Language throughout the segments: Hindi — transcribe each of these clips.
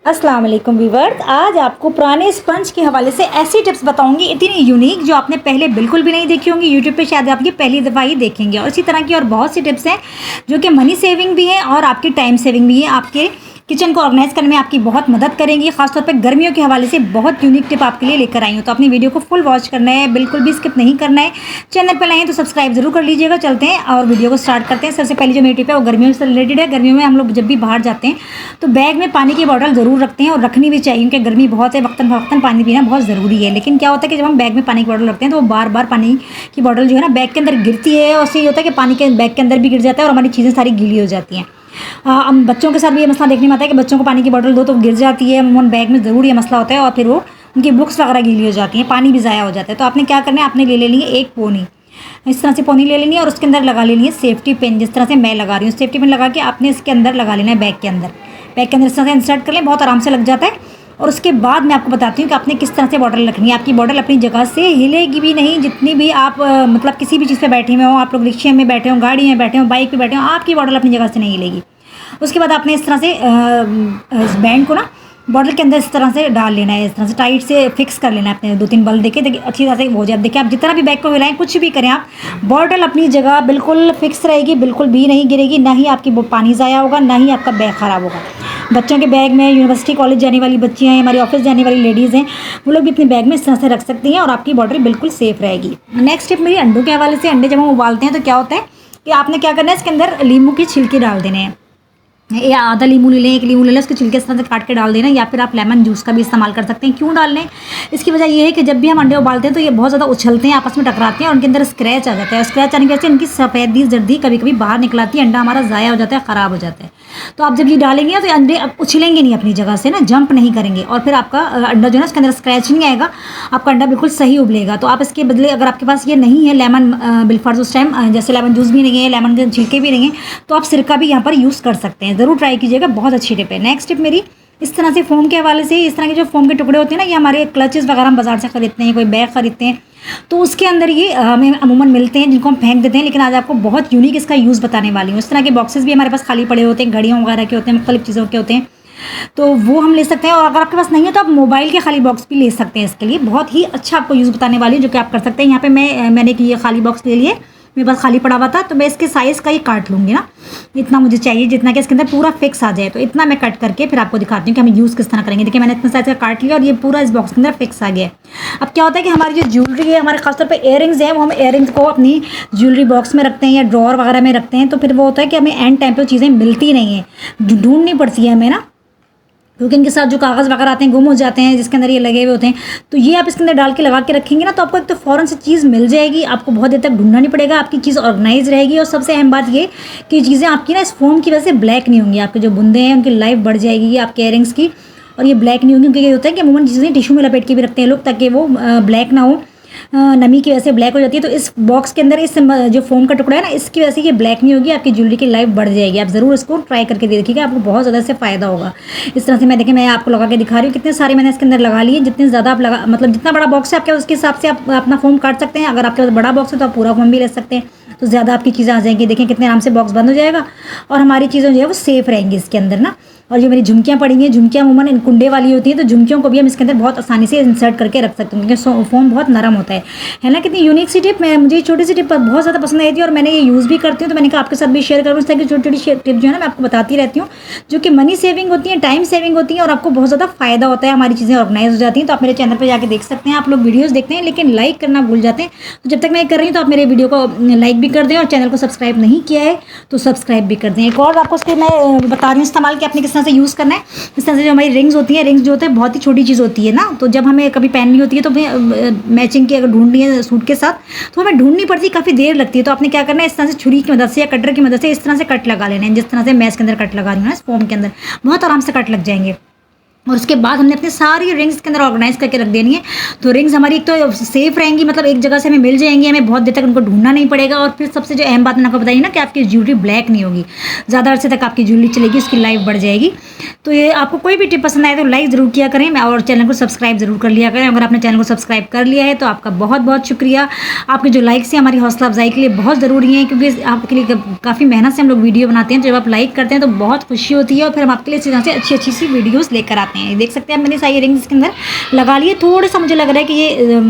अस्सलाम वालेकुम व्यूअर्स, आज आपको पुराने स्पंज के हवाले से ऐसी टिप्स बताऊंगी इतनी यूनिक जो आपने पहले बिल्कुल भी नहीं देखी होंगी। यूट्यूब पे शायद आप ये पहली दफ़ा ही देखेंगे। और इसी तरह की और बहुत सी टिप्स हैं जो कि मनी सेविंग भी है और आपकी टाइम सेविंग भी है, आपके किचन को ऑर्गेनाइज करने में आपकी बहुत मदद करेंगी। खासतौर पे गर्मियों के हवाले से बहुत यूनिक टिप आपके लिए लेकर आई हूँ, तो अपनी वीडियो को फुल वॉच करना है, बिल्कुल भी स्किप नहीं करना है। चैनल पर लाएँ तो सब्सक्राइब जरूर कर लीजिएगा। चलते हैं और वीडियो को स्टार्ट करते हैं। सबसे पहली जो मेरी टिप है वो गर्मियों से रिलेटेड है। गर्मियों में हम लोग जब भी बाहर जाते हैं तो बैग में पानी की बॉटल ज़रूर रखते हैं और रखनी भी चाहिए, क्योंकि गर्मी बहुत है, वक्तन फ़वक्तन पानी पीना बहुत ज़रूरी है। लेकिन क्या होता है कि जब हम बैग में पानी की बॉटल रखते हैं तो वो बार बार पानी की बॉटल जो है ना बैग के अंदर गिरती है, और उससे ये होता है कि पानी के बैग के अंदर भी गिर जाता है और हमारी चीज़ें सारी गीली हो जाती हैं। हम बच्चों के साथ भी ये मसला देखने में आता है कि बच्चों को पानी की बोतल दो तो गिर जाती है, अमूमन बैग में ज़रूर ये मसला होता है और फिर वो उनकी बुक्स वगैरह गीली हो जाती हैं, पानी भी ज़ाया हो जाता है। तो आपने क्या करना है, आपने ले लेनी है एक पोनी, इस तरह से पोनी ले लेनी है और उसके अंदर लगा लेनी है सेफ्टी पिन। जिस तरह से मैं लगा रही हूँ, सेफ्टी पिन लगा के आपने इसके अंदर लगा लेना है बैग के अंदर इस तरह से इंसर्ट कर लें, बहुत आराम से लग जाता है। और उसके बाद मैं आपको बताती हूँ कि आपने किस तरह से बॉटल रखनी है। आपकी बॉटल अपनी जगह से हिलेगी भी नहीं, जितनी भी आप मतलब किसी भी चीज़ पे बैठे हुए हो, आप लोग रिक्शे में बैठे हो, गाड़ी में बैठे हो, बाइक पे बैठे हो, आपकी बॉटल अपनी जगह से नहीं हिलेगी। उसके बाद आपने इस तरह से इस बैंड को ना बॉटल के अंदर इस तरह से डाल लेना है, इस तरह से टाइट से फिक्स कर लेना है। अपने 2-3 बल देखिए अच्छी तरह से हो जाए। देखिए आप जितना भी बैग को हिलाएं, कुछ भी करें, आप बॉटल अपनी जगह बिल्कुल फिक्स रहेगी, बिल्कुल भी नहीं गिरेगी, ना ही आपकी पानी ज़ाया होगा, ना ही आपका बैग ख़राब होगा। बच्चों के बैग में, यूनिवर्सिटी कॉलेज जाने वाली बच्चियाँ हैं, हमारी ऑफिस जाने वाली लेडीज़ हैं, वो लोग भी अपने बैग में इस तरह से रख सकती हैं और आपकी बॉटल बिल्कुल सेफ़ रहेगी। नेक्स्ट टिप मेरी अंडों के हवाले से। अंडे जब हम उबालते हैं तो क्या होता है कि आपने क्या करना है, इसके अंदर नींबू के छिलके डाल देने हैं, या आधा नींबू ले लें, एक नींबू ले लें, उसके छिलके इस तरह से काट के डाल देना, या फिर आप लेमन जूस का भी इस्तेमाल कर सकते हैं। क्यों डालने, इसकी वजह ये है कि जब भी हम अंडे उबालते हैं तो ये बहुत ज़्यादा उछलते हैं, आपस में टकराते हैं और उनके अंदर स्क्रैच आ जाता है। स्क्रैच आने की वजह से इनकी सफ़ेदी जर्दी कभी कभी बाहर निकल आती है, अंडा हमारा ज़ाया हो जाता है, ख़राब हो जाता है। तो आप जब ये डालेंगे तो अंडे उछलेंगे नहीं अपनी जगह से ना, जंप नहीं करेंगे, और फिर आपका अंडा जो है ना उसके अंदर स्क्रैच नहीं आएगा, आपका अंडा बिल्कुल सही उबलेगा। तो आप इसके बदले, अगर आपके पास ये नहीं है लेमन बिलफर्ज उस टाइम, जैसे लेमन जूस भी नहीं है, लेमन के छिलके भी नहीं है, तो आप सिरका भी यहाँ पर यूज़ कर सकते हैं। ज़रूर ट्राई कीजिएगा, बहुत अच्छी टिप है। नेक्स्ट टिप मेरी इस तरह से फोम के हवाले से। इस तरह के जो फोम के टुकड़े होते हैं ना, ये हमारे क्लचेस वगैरह हम बाजार से खरीदते हैं, कोई बैग खरीदते हैं तो उसके अंदर ये हमें अमूमन मिलते हैं, जिनको हम फेंक देते हैं। लेकिन आज आपको बहुत यूनिक इसका यूज़ बताने वाली हूँ। इस तरह के बॉक्सेस भी हमारे पास खाली पड़े होते हैं, घड़ियों वगैरह के होते हैं, मुख्तलिफ चीज़ों के होते हैं, तो वो हम ले सकते हैं। और अगर आपके पास नहीं है तो आप मोबाइल के खाली बॉक्स भी ले सकते हैं। इसके लिए बहुत ही अच्छा आपको यूज़ बताने वाली हूँ जो कि आप कर सकते हैं। यहाँ पे मैंने ये खाली बॉक्स ले लिए, मेरे पास खाली पड़ा हुआ था, तो मैं इसके साइज़ का ही काट लूँगी ना, इतना मुझे चाहिए जितना कि इसके अंदर पूरा फिक्स आ जाए, तो इतना मैं कट करके फिर आपको दिखाती हूँ कि हम यूज़ किस तरह करेंगे। देखिए मैंने इतना साइज़ का काट लिया और ये पूरा इस बॉक्स के अंदर फिक्स आ गया है। अब क्या होता है कि हमारी जो ज्वेलरी है, हमारे खासतौर पे इयररिंग्स हैं, वो हम इयररिंग्स को अपनी ज्वेलरी बॉक्स में रखते हैं या ड्रॉर वगैरह में रखते हैं, तो फिर वो होता है कि हमें एंड टाइम पर चीज़ें मिलती नहीं हैं, ढूंढनी पड़ती है हमें ना, क्योंकि इनके साथ जो कागज़ वगैरह आते हैं गुम हो जाते हैं, जिसके अंदर ये लगे हुए होते हैं। तो ये आप इसके अंदर डाल के लगा के रखेंगे ना, तो आपको एक तो फ़ौरन से चीज़ मिल जाएगी, आपको बहुत देर तक ढूंढना नहीं पड़ेगा, आपकी चीज़ ऑर्गेनाइज रहेगी। और सबसे अहम बात ये कि चीज़ें आपकी ना इस फोम की वजह से ब्लैक नहीं होंगी, आपके जो बुंदे हैं उनकी लाइफ बढ़ जाएगी आपके इयररिंग्स की, और ये ब्लैक नहीं होंगी। क्योंकि ये होता है कि अमूमन चीज़ें टिशू में लपेट के भी रखते हैं लोग, ताकि वो ब्लैक ना हो, नमी की वजह से ब्लैक हो जाती है। तो इस बॉक्स के अंदर इस जो फोम का टुकड़ा है ना, इसकी वजह से ये ब्लैक नहीं होगी, आपकी ज्वेलरी की लाइफ बढ़ जाएगी। आप ज़रूर इसको ट्राई करके देखिएगा, आपको बहुत ज़्यादा इससे फ़ायदा होगा। इस तरह से मैं देखिए, मैं आपको लगा के दिखा रही हूँ, कितने सारे मैंने इसके अंदर लगा लिए। जितने ज़्यादा आप लगा, मतलब जितना बड़ा बॉक्स है आपके, उसके हिसाब से आप अपना फोम काट सकते हैं। अगर आपके पास बड़ा बॉक्स है तो आप पूरा फोम भी ले सकते हैं, तो ज़्यादा आपकी चीज़ें आ जाएंगी। देखें कितने आराम से बॉक्स बंद हो जाएगा और हमारी चीज़ें जो है वो सेफ़ रहेंगी इसके अंदर ना। और जो मेरी झुमकियाँ पड़ी हैं, झुमकियाँ अमूमन कुंडे वाली होती हैं, तो झुमकियों को भी हम इसके अंदर बहुत आसानी से इंसर्ट करके रख सकते हैं, क्योंकि फोम बहुत नरम होता है ना। कितनी यूनिक सी टिप, मुझे छोटी सी टिप बहुत ज़्यादा पसंद आई थी और मैंने ये यूज़ भी करती हूँ, तो मैंने कहा आपके साथ भी शेयर करूँ। इस तरह की छोटी छोटी टिप जो है ना मैं आपको बताती रहती हूँ, जो कि मनी सेविंग होती है, टाइम सेविंग होती है, और आपको बहुत ज़्यादा फ़ायदा होता है, हमारी चीज़ें ऑर्गेनाइज हो जाती हैं। तो आप मेरे चैनल पर जाकर देख सकते हैं। आप लोग वीडियोज़ देखते हैं लेकिन लाइक करना भूल जाते हैं, तो जब तक मैं कर रही हूँ तो आप मेरे वीडियो को लाइक भी कर दें, और चैनल को सब्सक्राइब नहीं किया है तो सब्सक्राइब भी कर दें। एक और आपको उसके मैं बता रही हूँ इस्तेमाल कि आपने किस तरह से यूज़ करना है। इस तरह से जो हमारी रिंग्स होती हैं, रिंग्स जो होते हैं बहुत ही छोटी चीज़ होती है ना, तो जब हमें कभी पहननी होती है तो मैचिंग की अगर ढूंढनी है सूट के साथ तो हमें ढूंढनी पड़ती है, काफ़ी देर लगती है। तो आपने क्या करना है, इस तरह से छुरी की मदद से या कटर की मदद से इस तरह से कट लगा लेना है, जिस तरह से मैं इसके अंदर कट लगा रही हूँ ना, इस फॉर्म के अंदर बहुत आराम से कट लग जाएंगे। और उसके बाद हमने अपनी सारी रिंग्स के अंदर ऑर्गेनाइज करके रख देनी है, तो रिंग्स हमारी एक तो सेफ रहेंगी, मतलब एक जगह से हमें मिल जाएंगी, हमें बहुत देर तक उनको ढूंढना नहीं पड़ेगा। और फिर सबसे जो अहम बात मैंने आपको बताई ना कि आपकी ज्वेलरी ब्लैक नहीं होगी, ज़्यादा अर्से तक आपकी ज्वेलरी चलेगी, उसकी लाइफ बढ़ जाएगी। तो ये आपको कोई भी टिप पसंद आए तो लाइक ज़रूर किया करें, और चैनल को सब्सक्राइब ज़रूर कर लिया करें। अगर आपने चैनल को सब्सक्राइब कर लिया है तो आपका बहुत बहुत शुक्रिया। आपके जो लाइक्स हैं हमारी हौसला अफजाई के लिए बहुत ज़रूरी है, क्योंकि आपके लिए काफ़ी मेहनत से हम लोग वीडियो बनाते हैं। तो जब आप लाइक करते हैं तो बहुत खुशी होती है, और फिर हम आपके लिए इसी तरह से अच्छी अच्छी सी वीडियोज़ लेकर आते हैं। सकते हैं। देख सकते हैं मैंने सारी इयरिंग्स इसके अंदर लगा लिए। थोड़ा सा मुझे लग रहा है कि ये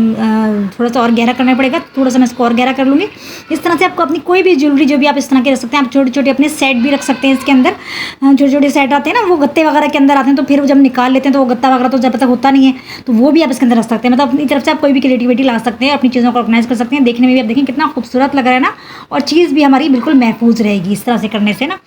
थोड़ा सा और गहरा करना पड़ेगा, थोड़ा सा मैं इसको और गहरा कर लूँगी। इस तरह से आपको अपनी कोई भी ज्वेलरी जो भी आप इस तरह के रख सकते हैं। आप छोटे छोटे अपने सेट भी रख सकते हैं इसके अंदर। छोटे छोटे सेट आते हैं ना, वो गत्ते वगैरह के अंदर आते हैं, तो फिर जब निकाल लेते हैं तो वो गत्ता वगैरह तो जब तक होता नहीं है, तो वो भी आप इसके अंदर रख सकते हैं। मतलब अपनी तरफ से आप कोई भी क्रिएटिविटी ला सकते हैं, अपनी चीज़ों को ऑर्गेनाइज कर सकते हैं। देखने में भी आप देखें कितना खूबसूरत लग रहा है ना, और चीज़ भी हमारी बिल्कुल महफूज रहेगी इस तरह से करने से ना।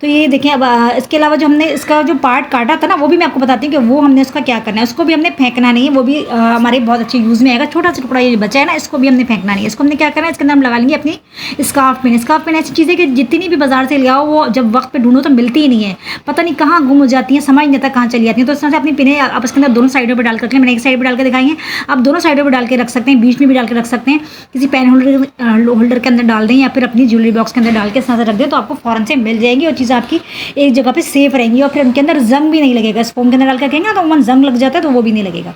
तो ये देखें। अब इसके अलावा जो हमने इसका जो पार्ट काटा था ना, वो भी मैं आपको बताती हूँ कि वो हमने उसका क्या करना है। उसको भी हमने फेंकना नहीं है, वो भी हमारे बहुत अच्छे यूज़ में आएगा। छोटा सा टुकड़ा ये बचा है ना, इसको भी हमने फेंकना नहीं है। इसको हमने क्या करना है, इसके अंदर हम लगा लेंगे अपनी स्कार्फ पिन। स्कार्फ पिन ऐसी चीज़ है कि जितनी भी बाजार से ले आओ, वो जब वक्त पे ढूंढो तो मिलती ही नहीं है, पता नहीं कहाँ गुम हो जाती है, समझ नहीं आता कहाँ चली जाती है। तो इस तरह से अपनी पिने आप इसके अंदर दोनों साइडों पर डाल कर, मैंने एक साइड पर डाल के दिखाई है, आप दोनों साइडों पर डाल के रख सकते हैं, बीच में भी डाल के रख सकते हैं, किसी पेन होल्डर के अंदर डाल दें या फिर अपनी ज्वेलरी बॉक्स के अंदर डाल के इस तरह से रख दें, तो आपको फ़ौरन से मिल जाएगी और चीज़ें आपकी एक जगह पे सेफ रहेंगी। और फिर उनके अंदर जंग भी नहीं लगेगा। इस फोम के अंदर डाल कर कहेंगे तो उमन जंग लग जाता है, तो वो भी नहीं लगेगा।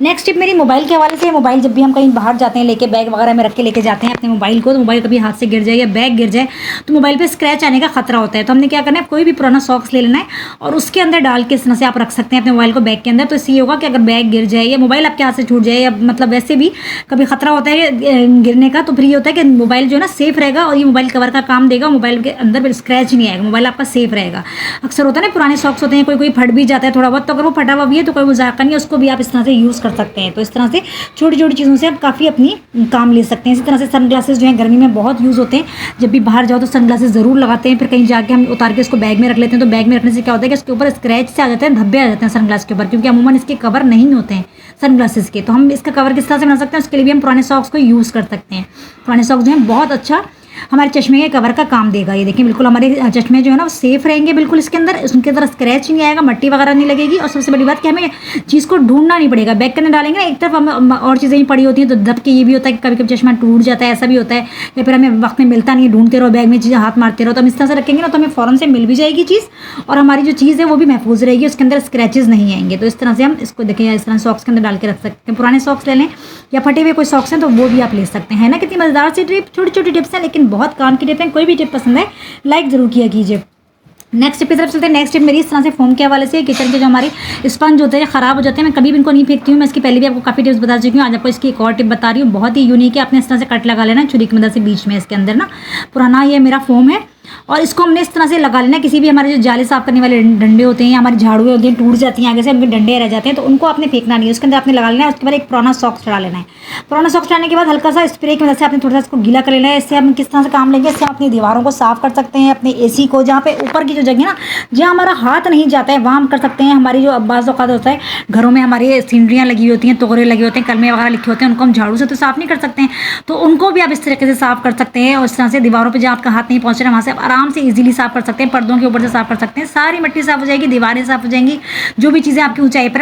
नेक्स्ट टिप मेरी मोबाइल के हवाले से। मोबाइल जब भी हम कहीं बाहर जाते हैं, लेके बैग वगैरह में रख के लेके जाते हैं अपने मोबाइल को, तो मोबाइल कभी हाथ से गिर जाए या बैग गिर जाए तो मोबाइल पे स्क्रैच आने का खतरा होता है। तो हमने क्या करना है, कोई भी पुराना सॉक्स ले लेना है और उसके अंदर डाल के इस तरह से आप रख सकते हैं अपने मोबाइल को बैग के अंदर। तो इससे ये होगा कि अगर बैग गिर जाए या मोबाइल आपके हाथ से छूट जाए, या मतलब वैसे भी कभी खतरा होता है गिरने का, तो फिर ये होता है कि मोबाइल जो है ना सेफ रहेगा और ये मोबाइल कवर का काम देगा। मोबाइल के अंदर स्क्रैच नहीं आएगा, मोबाइल आपका सेफ रहेगा। अक्सर होता है ना, पुराने सॉक्स होते हैं, कोई फट भी जाता है थोड़ा बहुत, तो अगर वो फटा हुआ भी है तो कोई मजाक नहीं है, उसको भी आप इस तरह से यूज़ कर सकते हैं। तो इस तरह से छोटी छोटी चीज़ों से आप काफ़ी अपनी काम ले सकते हैं। इसी तरह से सनग्लासेस जो है गर्मी में बहुत यूज़ होते हैं। जब भी बाहर जाओ तो सनग्लासेस ज़रूर लगाते हैं, फिर कहीं जाके हम उतार के इसको बैग में रख लेते हैं। तो बैग में रखने से क्या होता है कि इसके ऊपर स्क्रैच से आ जाते हैं, धब्बे आ जाते हैं सनग्लास के ऊपर, क्योंकि अमूमन इसके कवर नहीं होते हैं सनग्लासेस के। तो हम इसका कवर किस तरह से बना सकते हैं, उसके लिए भी हम पुराने सॉक्स को यूज़ कर सकते हैं। पुराने सॉक्स जो है बहुत अच्छा हमारे चश्मे के कवर का काम देगा। ये देखिए बिल्कुल हमारे चश्मे जो है ना वो सेफ रहेंगे बिल्कुल इसके अंदर, उनके अंदर स्क्रैच नहीं आएगा, मट्टी वगैरह नहीं लगेगी। और सबसे बड़ी बात कि हमें चीज़ को ढूंढना नहीं पड़ेगा। बैग के अंदर डालेंगे ना, एक तरफ हम और चीज़ें ही पड़ी होती हैं, तो दब के ये भी होता है कि कभी कभी चश्मा टूट जाता है, ऐसा भी होता है, या फिर हमें वक्त में मिलता नहीं है, ढूंढते रहो बैग में चीज़ें, हाथ मारते रहो। तो हम इस तरह से रखेंगे ना, तो हमें फ़ौरन से मिल भी जाएगी चीज़, और हमारी जो चीज़ है वो भी महफूज रहेगी, उसके अंदर स्क्रैचेस नहीं आएंगे। तो इस तरह से हम इसको देखें, इस तरह सॉक्स के अंदर डाल के रख सकते हैं। पुराने सॉक्स ले लें या फटे हुए कोई सॉक्स हैं तो वो भी आप ले सकते हैं ना। कितनी मज़ेदार सी टिप, छोटी छोटी टिप्स हैं लेकिन बहुत काम की टिप है। कोई भी टिप पसंद है लाइक ज़रूर किया कीजिए। नेक्स्ट टिप की तरफ चलते हैं। नेक्स्ट टिप मेरी इस तरह से फोम के हवाले से, किचन के जो हमारे स्पंज होते हैं ख़राब हो जाते हैं, मैं कभी भी इनको नहीं फेंकती हूँ। मैं इसकी पहले भी आपको काफ़ी टिप्स बता चुकी हूँ, आज आपको इसकी एक और टिप बता रही हूँ, बहुत ही यूनिक है। आपने इस तरह से कट लगा लेना छुरी की मदद से बीच में, इसके अंदर ना पुराना ये मेरा फोम है, और इसको हमने इस तरह से लगा लेना। किसी भी हमारे जो जाले साफ करने वाले डंडे होते हैं या हमारी झाड़ू होती हैं टूट जाती हैं आगे से, उनके डंडे रह जाते हैं, तो उनको आपने फेंकना नहीं है, उसके अंदर आपने लगा लेना है। उसके बाद एक पुराना सॉक्स डाल लेना है। पुराना सॉक्स डालने के बाद हल्का सा स्प्रे की मदद से आपने थोड़ा सा इसको गीला कर लेना है। इससे हम किस तरह से काम लेंगे, इससे हम अपनी दीवारों को साफ कर सकते हैं, अपने एसी को, जहाँ पे ऊपर की जो जगह ना जहाँ हमारा हाथ नहीं जाता है वहाँ हम कर सकते हैं। हमारी जो बाज़ औक़ात होता है घरों में हमारी सीनरियाँ लगी होती हैं, तोगरे लगे होते हैं, कलमे वगैरह लिखे होते हैं, उनको हम झाड़ू से तो साफ़ नहीं कर सकते हैं, तो उनको भी आप इस तरीके से साफ़ कर सकते हैं। और इस तरह से दीवारों पर जहाँ आपका हाथ नहीं पहुँच रहा है वहाँ से आप आराम से ईजिली साफ़ कर सकते हैं। पर्दों के ऊपर से साफ़ कर सकते हैं, सारी मिट्टी साफ़ हो जाएगी, दीवारें साफ़ हो जाएंगी, जो भी चीज़ें आपकी ऊंचाई पर